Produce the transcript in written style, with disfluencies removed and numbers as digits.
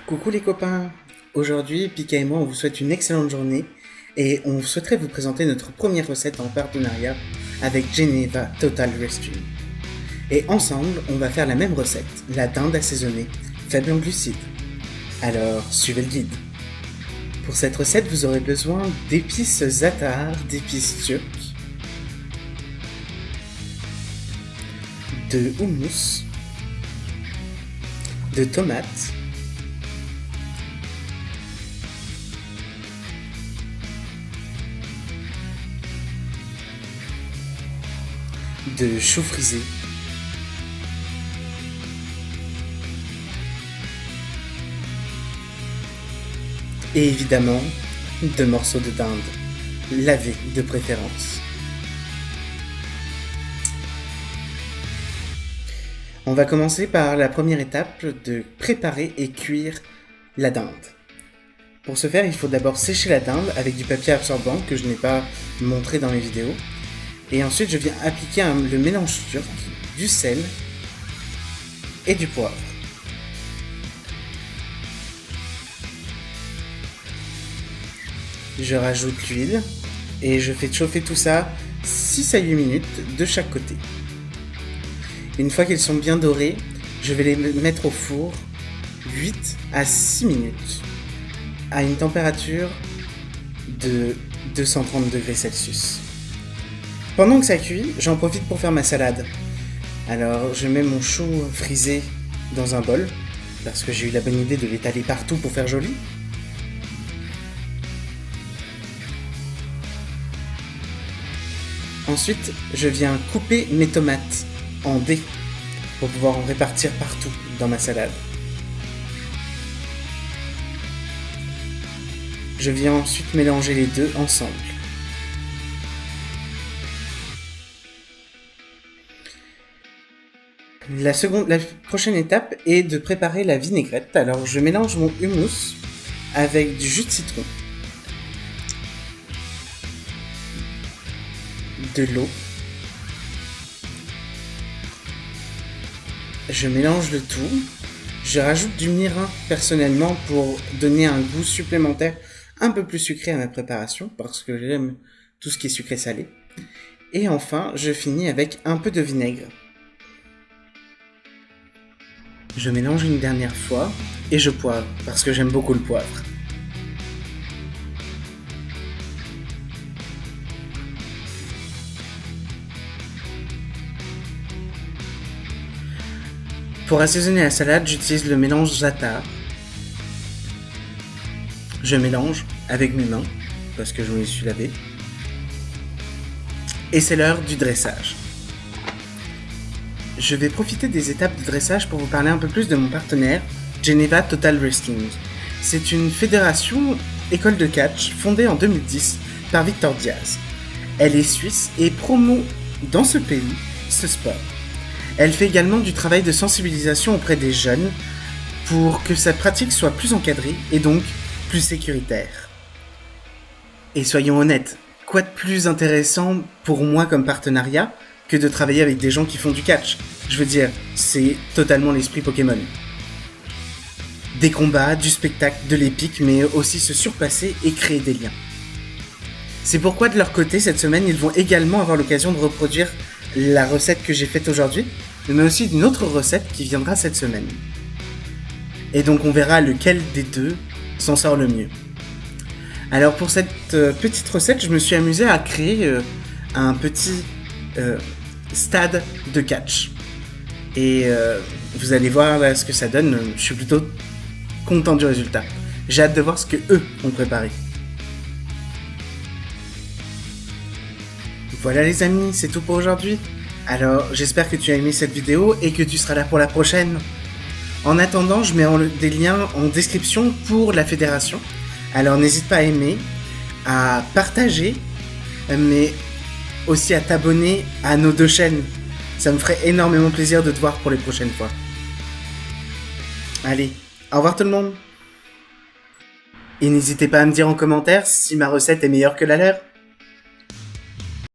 Coucou les copains, aujourd'hui Pika et moi on vous souhaite une excellente journée et on souhaiterait vous présenter notre première recette en partenariat avec Geneva Total Rescue. Et ensemble on va faire la même recette, la dinde assaisonnée, faible en glucides. Alors suivez le guide. Pour cette recette vous aurez besoin d'épices za'atar, d'épices turques, de houmous, de tomates, de choux frisés, et évidemment de morceaux de dinde, lavés de préférence. On va commencer par la première étape de préparer et cuire la dinde. Pour ce faire, il faut d'abord sécher la dinde avec du papier absorbant que je n'ai pas montré dans les vidéos. Et ensuite, je viens appliquer le mélange turc, du sel et du poivre. Je rajoute l'huile et je fais chauffer tout ça 6 à 8 minutes de chaque côté. Une fois qu'ils sont bien dorés, je vais les mettre au four 8 à 6 minutes à une température de 230 degrés Celsius. Pendant que ça cuit, j'en profite pour faire ma salade. Alors je mets mon chou frisé dans un bol, parce que j'ai eu la bonne idée de l'étaler partout pour faire joli. Ensuite, je viens couper mes tomates en dés pour pouvoir en répartir partout dans ma salade. Je viens ensuite mélanger les deux ensemble. La prochaine étape est de préparer la vinaigrette. Alors je mélange mon houmous avec du jus de citron, de l'eau. Je mélange le tout. Je rajoute du mirin personnellement pour donner un goût supplémentaire un peu plus sucré à ma préparation parce que j'aime tout ce qui est sucré salé. Et enfin, je finis avec un peu de vinaigre. Je mélange une dernière fois et je poivre parce que j'aime beaucoup le poivre. Pour assaisonner la salade, j'utilise le mélange za'atar. Je mélange avec mes mains parce que je me suis lavé. Et c'est l'heure du dressage. Je vais profiter des étapes de dressage pour vous parler un peu plus de mon partenaire, Geneva Total Wrestling. C'est une fédération école de catch fondée en 2010 par Victor Diaz. Elle est suisse et promeut dans ce pays ce sport. Elle fait également du travail de sensibilisation auprès des jeunes pour que sa pratique soit plus encadrée et donc plus sécuritaire. Et soyons honnêtes, quoi de plus intéressant pour moi comme partenariat que de travailler avec des gens qui font du catch? Je veux dire, c'est totalement l'esprit Pokémon. Des combats, du spectacle, de l'épique, mais aussi se surpasser et créer des liens. C'est pourquoi de leur côté, cette semaine, ils vont également avoir l'occasion de reproduire la recette que j'ai faite aujourd'hui, mais aussi d'une autre recette qui viendra cette semaine. Et donc on verra lequel des deux s'en sort le mieux. Alors pour cette petite recette, je me suis amusé à créer un petit stade de catch. Et vous allez voir là, ce que ça donne. Je suis plutôt content du résultat. J'ai hâte de voir ce que eux ont préparé. Voilà les amis, c'est tout pour aujourd'hui. Alors j'espère que tu as aimé cette vidéo et que tu seras là pour la prochaine. En attendant, je mets des liens en description pour la fédération. Alors n'hésite pas à aimer, à partager, mais aussi à t'abonner à nos deux chaînes. Ça me ferait énormément plaisir de te voir pour les prochaines fois. Allez, au revoir tout le monde. Et n'hésitez pas à me dire en commentaire si ma recette est meilleure que la leur.